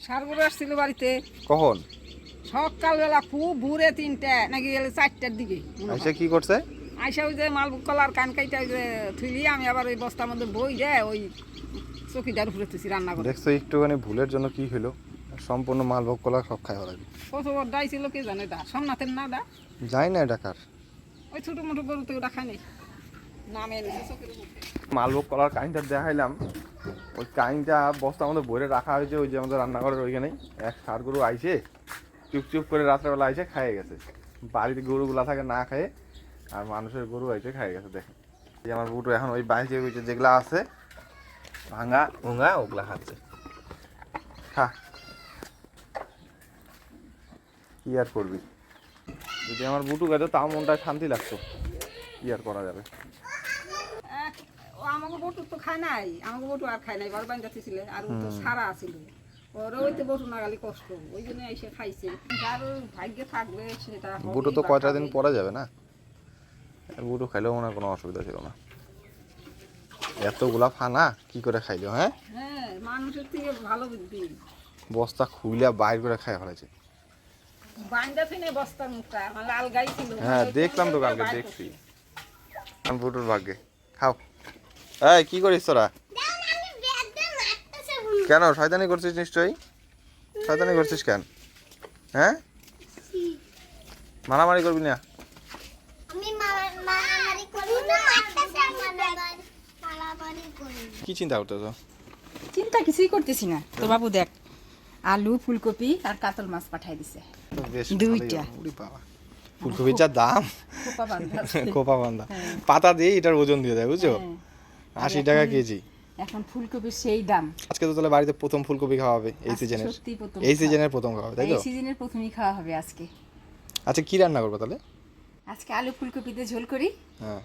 সারগুলো আসছিল বাড়িতে কখন? সকালবেলা খুব ভোরে 3টা নাকি 4টার দিকে আইসা কি করছে? আইসা ওই যে মালভোগ কলার কান কাইটা ওই যে থুইলি আমি আবার ওই বস্তার মধ্যে বই রে ওই চকিটার উপরে তুছি রান্না করে। দেখছো একটুখানি ভুলের জন্য কি হলো, সম্পূর্ণ মালভোগ কলা সব খাই হলো। কত বড় ডাই ছিল কে জানে, দা সোমনাথের না দা যাই না ডাকার ওই ছোটো মোটো গরু তো ওটা খাই নাই, নামে এনেছে চোখের মুখে। মালভোগ কলার কাইনটা দেখাইলাম, ওই কাইনটা বস্তার মধ্যে ভরে রাখা হয়েছে ওই যে আমাদের রান্নাঘরের ওইখানেই। এক ষাঁড় গরু আইসে চুপচুপ করে রাত্রেবেলা আইসে খাইয়ে গেছে। বাড়িতে গরুগুলা থাকে না খায়, আর মানুষের গরু আইসে খাইয়ে গেছে। দেখেন এই আমার বুটো এখন ওই বাইরে ওই যে যেগুলা আছে ভাঙা ভুঙা ওগুলা খাচ্ছে। খা, কি আর করবি, যদি আমার বুটু গাছে তাও মনটায় শান্তি লাগতো, কি আর করা যাবে। ও আমাকে বটু তো খায় নাই, আমাকে বটু আর খায় নাই, বড় বাইন্দা ছিল আর ও তো সারা ছিল, ওর ওইতে বটু না গালি কষ্ট, ওই জন্য এসে খাইছে। যার ভাগ্যে থাকবে সেটা হবে। বুটো তো কয়টা দিন পরে যাবে না, বুটো খাইলেও মনে হয় কোনো অসুবিধা ছিল না। এতগুলা ফানা কি করে খাইলো? হ্যাঁ হ্যাঁ, মানুষের থেকে ভালো বুদ্ধি। বস্তা খুইলা বাইর করে খাই ফেলেছে। বাইন্দা থেকে বস্তার মুখটা আমার লাল গাই ছিল। হ্যাঁ দেখলাম তো কালকে, দেখছি বুটুর ভাগ্যে। খাও। এই কি করিস তোরা? কেন শয়তানি করছিস? নিশ্চয়ই শয়তানি করছিস কেন? হ্যাঁ মারামারি করবি না? কি চিন্তা করতেছ? চিন্তা কিছুই করতেছি না তো বাবু, দেখ আলু ফুলকপি আর কাতল মাছ পাঠাই দিছে দুইটা। ফুলকপির যা দাম, খোপা বাঁধা আছে। কোপা বান্ধা পাতা দিয়ে এটার ওজন দিয়ে দেয়, বুঝছো? 80 টাকা কেজি। এখন ফুলকপির সেই দাম। আজকে তো তাহলে বাড়িতে প্রথম ফুলকপি খাওয়া হবে এই সিজনের। সত্যি প্রথম, এই সিজনের প্রথম খাওয়া হবে, তাই তো? এই সিজনের প্রথমই খাওয়া হবে আজকে। আচ্ছা কি রান্না করবো তাহলে? আজকে আলু ফুলকপি দিয়ে ঝোল করি, হ্যাঁ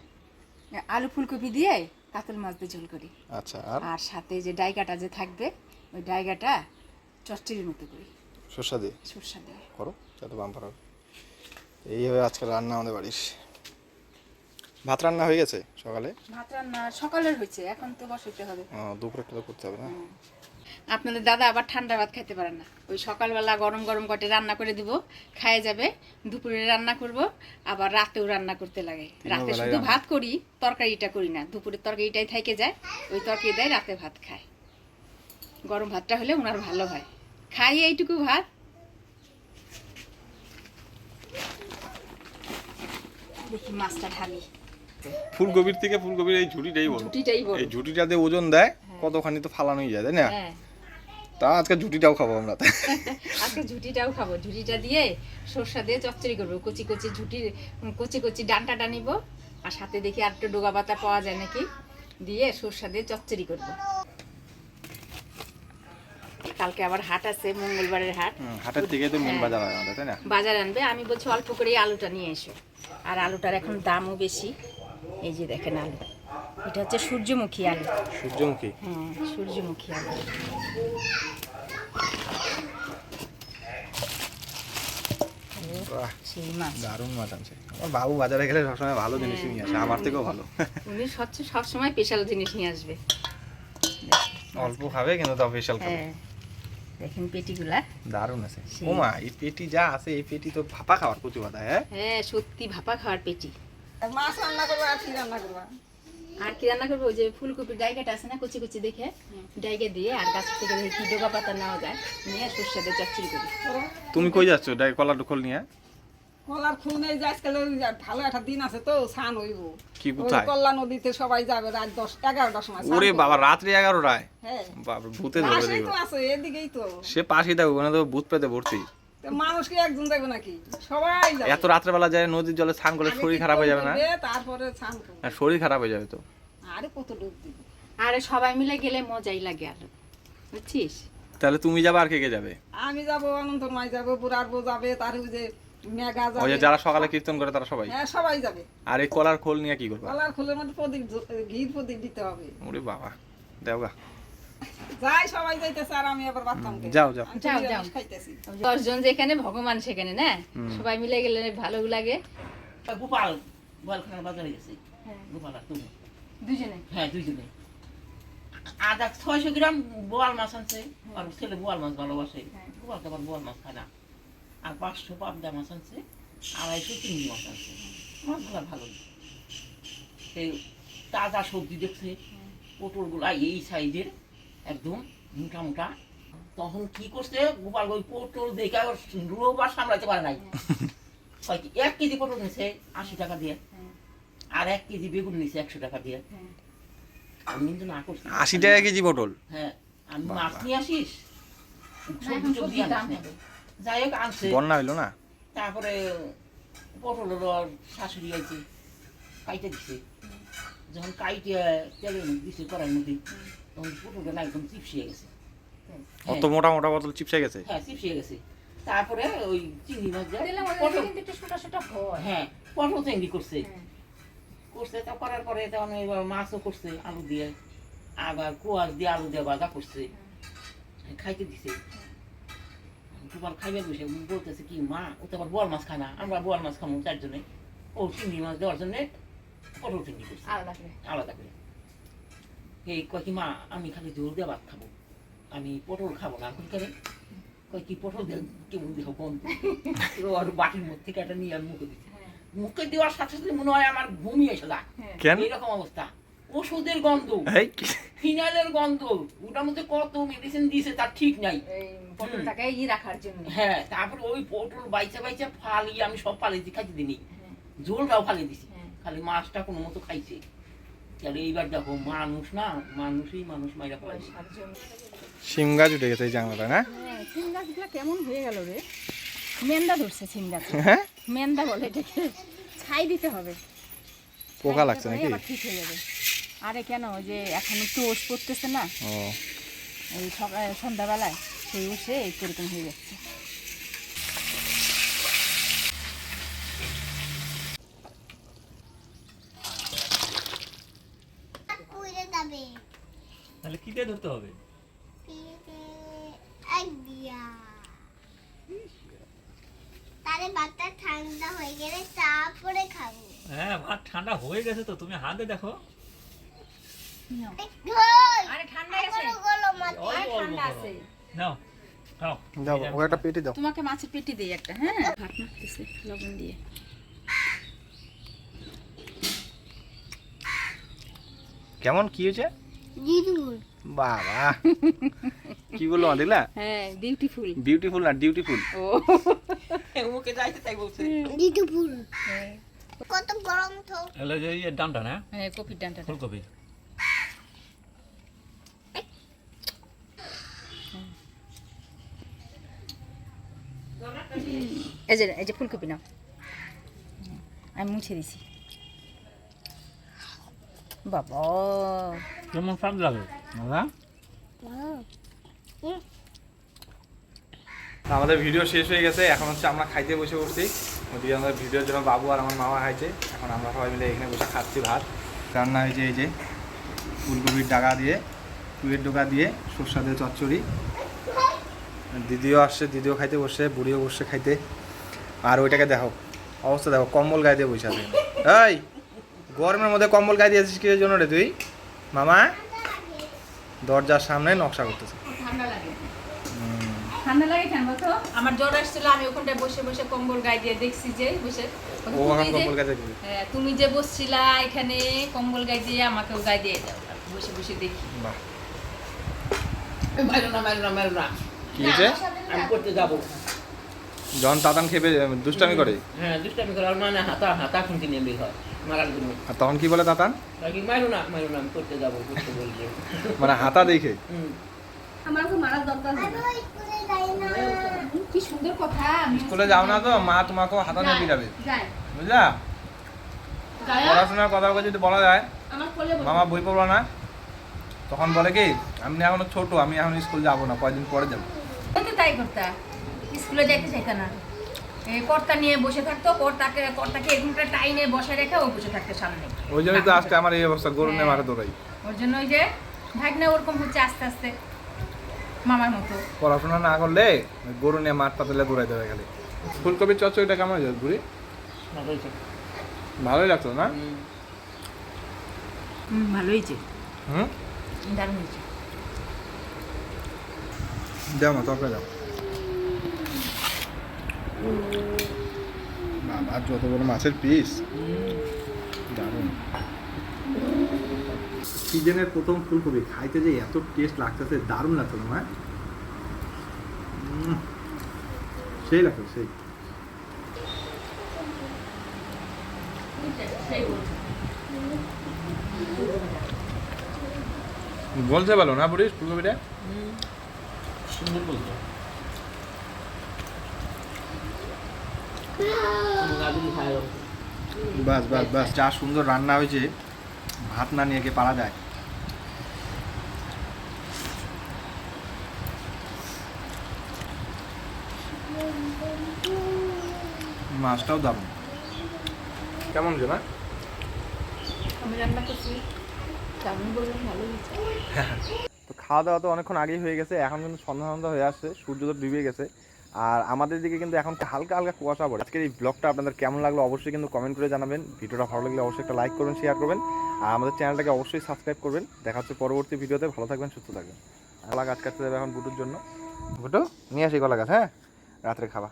আলু ফুলকপি দিয়ে কাতল মাছ দিয়ে ঝোল করি। আচ্ছা, আর আর সাথে যে ডাইগাটা যে থাকবে ওই ডাইগাটা চচ্চড়ির মতো করি, সরষা দিয়ে সরষা দিয়ে করো, যাতে বাম্পার হবে। এইভাবে আজকে রান্না আমাদের বাড়ির। ভাত রান্না হয়ে গেছে সকালে? ভাত রান্না সকালের হয়েছে, এখন তো বসাইতে হবে। দুপুরে একটা তো করতে হবে না? আপনাদের দাদা আবার ঠান্ডা ভাত খাইতে পারে না, ওই সকালবেলা গরম গরম কটে রান্না করে দিব, খায় যাবে। দুপুরে রান্না করব, আবার রাতেও রান্না করতে লাগে। রাতে শুধু ভাত করি, তরকারিটা করি না। দুপুরের তরকারিটাই থেকে যায়, ওই তরকারি দেয়, রাতে ভাত খায়। গরম ভাতটা হলে ওনার ভালো হয়, খাই এইটুকু ভাত। দেখি মাছটা ঢালি। ফুলকপির থেকে ফুলকপির এই ঝুটিটাই বড়, ঝুটিটাই বড়। এই ঝুটিটাতে ওজন দেয় কতখানি তো ফালানোই যায়, তাই না? হ্যাঁ, তা আজকে ঝুটিটাও খাবো আমরা। আজকে ঝুটিটাও খাবো। ঝুটিটা দিয়ে সরষা দিয়ে চচ্চড়ি করবো। কচি কচি ঝুটির কচি কচি ডাঁটাটা নিব, আর সাথে দেখি আর একটু ডোগা পাতা পাওয়া যায় নাকি, দিয়ে সরষা দিয়ে চচ্চড়ি করবো। কালকে আবার হাট আছে, মঙ্গলবারের হাট। হাটের থেকে তো মেন বাজার হয় আমাদের, তাই না? বাজার আনবে, আমি বলছি অল্প করে আলুটা নিয়ে এসো। আর আলুটার এখন দামও বেশি। এই যে দেখেন আলু, এটা হচ্ছে সূর্যমুখী আলু। সূর্যমুখী? হ্যাঁ, সূর্যমুখী আলু। বাহ, সেই মাছ। দারুণ মাছ আনছে আমার বাবু। বাজারে গেলে সবসময় ভালো জিনিস নিয়ে আসে, আমার থেকেও ভালো। উনি সবসময় স্পেশাল জিনিস নিয়ে আসবে। অল্প খাবে কিন্তু তাও স্পেশাল খাবে। হ্যাঁ, দেখেন পেটিগুলা দারুণ আছে। ওমা, এই পেটি যা আছে, এই পেটি তো ভাপা খাওয়ার কচু পাতা। হ্যাঁ হ্যাঁ, সত্যি ভাপা খাওয়ার পেটি। মাছ রান্না করবো আর কি রান্না করবো? আর কি রান্না করবো? ওই যে ফুলকপির ডাইগাটা আছে না, কচি কচি দেখে ডাইগা দিয়ে, আর গাছ থেকে দেখি কি ডোগা পাতা নেওয়া যায়, নিয়ে সরষে দিয়ে চচ্চড়ি করি। তুমি কই যাচ্ছ? কলা টুকল নিয়ে? কলার খুন এই যে আজকাল ভালো একটা দিন আছে তো, স্নান হইব। কি কোথায়? কল্লা নদীতে সবাই যাবে রাত 10-11টার সময়। ওরে বাবা, রাত্রি 11টায়? হ্যাঁ, বাবা, ভূতে ধরে পাশেই দেব। তো আছে, এদিকেই তো। সে পাশেই থাকবে, ওখানে তো ভূত পেতে ভর্তি। তো মানুষ কি একজন যাবে নাকি? সবাই যাবে। এত রাত্রেবেলা যায় নদীর জলে স্নান করলে আগে শরীর কি খারাপ হয়ে যাবে না? করবে, তারপরে স্নান করবে। আর শরীর খারাপ হয়ে যাবে তো। আরে কত ডুব দিবে। আরে সবাই মিলে গেলে মজাই লাগে আলু, বুঝছিস? তাহলে তুমি যাবে আর কে কে যাবে? আমি যাবো, অনন্তর মাই যাবো, বুড়ার বউ যাবে, তার ওই যে মেঘা ওই যে যাবে। যারা সকালে কীর্তন করে তারা সবাই? হ্যাঁ, সবাই যাবে। আর এই কলার খোল নিয়ে কি করবে? কলার ফুলের মধ্যে প্রদীপ, ঘির প্রদীপ দিতে হবে। ওরে বাবা, দেওগা। যাই, সবাই যাইতেছে আর আমি আবার বাথরুম যাও যাও। আমি যাও, নিরামিষ যাও। খাইতেছি। 10 জন যেখানে ভগবান সেখানে, না? সবাই মিলে গেলে ভালো লাগে। গোপাল গোয়ালখানা বাজারে গেছে। হ্যাঁ, গোপাল আর তুমি? দুজনে। হ্যাঁ, দুইজনে। আধা 600 গ্রাম বোয়াল মাছ আনছে, আর ছেলে বোয়াল মাছ ভালোবাসে, বোয়াল তো আবার বোয়াল মাছ খায় না। আর 500 পাবদা মাছ আনছে, 250 চিংড়ি মাছ আনছে। মাছগুলো ভালো। সেই তাজা সবজি দেখছে, পটলগুলা এই সাইজের একদম মোটা মোটা। তখন কি করছে গোপাল, ওই পটল দেখে লোভ আর সামলাতে পারে নাই। 1 কেজি পটল নিছে 80 টাকা দিয়ে, আর 1 কেজি বেগুন নিছে 100 টাকা দিয়ে। আমি কিন্তু না করছি। 80 টাকা কেজি পটল? হ্যাঁ, আমি মাছ নিয়ে আসিস, সবজি টবজি আনিস না। যাই হোক আনছে। বন্যা হইলো না? তারপরে পটলের শাশুড়ি আইছে, কাইটে দিছে। যখন কাইটে তেলের মধ্যে দিছে কড়াইয়ের মধ্যে, তখন পটলটা একদম চিপসিয়ে গেছে। অত মোটা মোটা পটল চিপসে গেছে? হ্যাঁ, চিপসিয়ে গেছে। তারপরে ওই চিংড়ি মাছ দিয়ে হ্যাঁ পটল চিংড়ি করছে। তা করার পরে তখন এবার মাছও করছে আলু দিয়ে, আবার কোয়াশ দিয়ে আলু দিয়ে ভাজা করছে, খাইতে দিছে। দুবার খাইবে বসে বলতেছে কি, মা ও তো আবার বোয়াল মাছ খায় না, আমরা বোয়াল মাছ খাবো 4 জনে। ও চিংড়ি মাছ দেওয়ার জন্য পটল চিংড়ি করছে আলাদা করে। এই কয় কি, মা আমি খালি জোর দিয়ে ভাত খাবো, আমি পটল খাবো না। এখন কেন কয় কি, পটল দিয়ে কেমন দেহ বন্ধ। আর বাটির মধ্যে থেকে একটা নিয়ে মুখে দিচ্ছে। মুখে দেওয়ার সাথে সাথে মনে হয় আমার ঘুমিয়ে এসে যায়। কেন? এইরকম অবস্থা। ওষুধের গন্ধ, ফিনাইলের গন্ধ, ওটার মধ্যে কত মেডিসিন দিয়েছে তার ঠিক নাই। পটলটাকে রাখার জন্য। হ্যাঁ, তারপরে ওই পটল বাইচা বাইচা ফালিয়ে আমি সব ফালিয়ে খাইতে দিনি, ঝোলটাও ফালিয়ে দিছি, খালি মাছটা কোনো মতো খাইছে। তাহলে এইবার দেখো, মানুষ না, মানুষই মানুষ মাইরা ফেলাইছে। সিম গাছ উঠে গেছে এই জাংলাটা, না? সিম গাছগুলো কেমন হয়ে গেল রে? মেন্দা ধরছে সিম গাছ। হ্যাঁ, মেন্দা বলে এটাকে। ছাই দিতে হবে, পোকা লাগছে নাকি? আবার ঠিক হয়ে যাবে। আরে কেন, ওই যে এখন একটু ওষ পড়তেছে না, ও, এই সন্ধ্যাবেলায়, সেই ওষে এরকম হয়ে যাচ্ছে। তাহলে কি দিয়ে ধরতে হবে? তারে ভাতটা ঠান্ডা হয়ে গেলে তারপরে খাবো। হ্যাঁ, ভাত ঠান্ডা হয়ে গেছে তো, তুমি হাতে দেখো। আরে ঠান্ডা আছে, ঠান্ডা আছে। নাও খাও। দাও ওকে একটা পেটি দাও। তোমাকে মাছের পেটি দেই একটা। হ্যাঁ, ভাত মাখতেছে লবণ দিয়ে। কেমন কি হয়েছে? বাবা, কি বললো দেখলা? হ্যাঁ, বিউটিফুল। বিউটিফুল না ডিউটিফুল। ও মুখে যাইতে তাই বলছে। কত গরম তো। এলে যে এই ডানটা না, হ্যাঁ, কপির ডানটা। ফুলকপি। এই যে ফুলকপি নাও, আমি মুছে দিছি। বাবা, কেমন স্বাদ লাগে? আমাদের ভিডিও শেষ হয়ে গেছে, এখন হচ্ছে আমরা খাইতে বসে পড়ছি। ওদিকে আমাদের ভিডিওর জন্য বাবু আর আমার মামা খাইছে, এখন আমরা সবাই মিলে এখানে বসে খাচ্ছি ভাত। রান্না হয়েছে এই যে ফুলকপির ডাকা দিয়ে, পুয়ের ডোকা দিয়ে, সরষা দিয়ে চচ্চড়ি। দিদিও আসছে, দিদিও খাইতে বসছে, বুড়িও বসছে খাইতে। আর ওইটাকে দেখো অবস্থা, দেখো কম্বল গায়ে দিয়ে বসে আছে। এই গরমের মধ্যে কম্বল গায়ে দিয়েছিস কিসের জন্য রে তুই? মামা দরজার সামনে নকশা করতেছে। ঠান্ডা লাগে। ঠান্ডা লাগে কেন বলতো? আমার জ্বর আসছিল, আমি ওখানটায় বসে বসে কম্বল গায়ে দিয়ে দেখছি যে বসে। ও এখন কম্বল গায়ে দিয়ে। হ্যাঁ, তুমি যে বসছিলা এখানে কম্বল গায়ে দিয়ে, আমাকেও গায়ে দিয়ে দাও, বসে বসে দেখি। বাহ, মারো না। কি হয়েছে? আমি করতে যাবো। যখন তাতান খেপে দুষ্টামি করে, হ্যাঁ, দুষ্টামি করে, আর মানে হাতা খুঁটি নেবে হয় মারার জন্য। আর তখন কি বলে তাতান? মারো না, আমি করতে যাবো, করতে বলছে। মানে হাতা দেখে। আমার তো মারার দরকার নেই। আমি স্কুলে যাই না। কি সুন্দর কথা। স্কুলে যাও না তো, মা তোমাকেও হাতা নিয়ে পিটাবে, যাই বুঝলা? পড়াশোনার কথা যদি বলা যায়, আমার কোলে বসে। মামা বই পড়লো না, তখন বলে কি, আমি এখনো ছোট, আমি এখন স্কুল যাবো না, কয়েকদিন পরে যাবো। ও তো তাই করতা, স্কুলে যাইতে চাইতা না। এই কর্তা নিয়ে বসে থাকতো, কর্তাকে এরকমটা টাইনে বসে রেখে ও বসে থাকতো সামনে। ওই জন্যই তো আজকে আমার এই অবস্থা, গরু নিয়ে মাঠে দৌড়াই। ওর জন্য ওই যে ভাগনা ওরকম হচ্ছে আস্তে আস্তে মামার মতো। পড়াশোনা না করলে গরু নিয়ে মাঠ পাতলে দৌড়াই দেবে খালি। ফুলকপির চচ্চড়িটা কেমন হয়েছে বুড়ি? ভালোই লাগতো না? ভালোই যে। হুম, দারুণ হয়েছে। দাও মা তরকারি দাও। বাবা যত বড় মাছের পিস, দারুণ। সিজনের প্রথম ফুলকপি খাইতে যে এত টেস্ট লাগতেছে, দারুণ লাগছে না? সেই লাগছে সেই। বলতে পারলো না বলিস ফুলকপিটা? সুন্দর বলতো। বাস বাস বাস, যা সুন্দর রান্না হয়েছে, ভাত না নিয়ে কে পারা যায়। মাছটাও দারুণ। কেমন যে না? আমি রান্না করছি, কেমন বললাম, ভালো হয়েছে। তো খাওয়া দাওয়া তো অনেকক্ষণ আগেই হয়ে গেছে, এখন কিন্তু সন্ধ্যা সন্ধ্যা হয়ে আসছে, সূর্য তো ডুবে গেছে। আর আমাদের দিকে কিন্তু এখন হালকা হালকা কুয়াশা পড়ে। আজকের এই ব্লগটা আপনাদের কেমন লাগলো অবশ্যই কিন্তু কমেন্ট করে জানাবেন। ভিডিওটা ভালো লাগলে অবশ্যই একটা লাইক করবেন, শেয়ার করবেন, আর আমাদের চ্যানেলটাকে অবশ্যই সাবস্ক্রাইব করবেন। দেখা হচ্ছে পরবর্তী ভিডিওতে। ভালো থাকবেন, সুস্থ থাকবেন। কলা গাছ কাটতে যাবে এখন বুটুর জন্য। বুটু নিয়ে আসি কলা গাছ, হ্যাঁ, রাত্রে খাবা।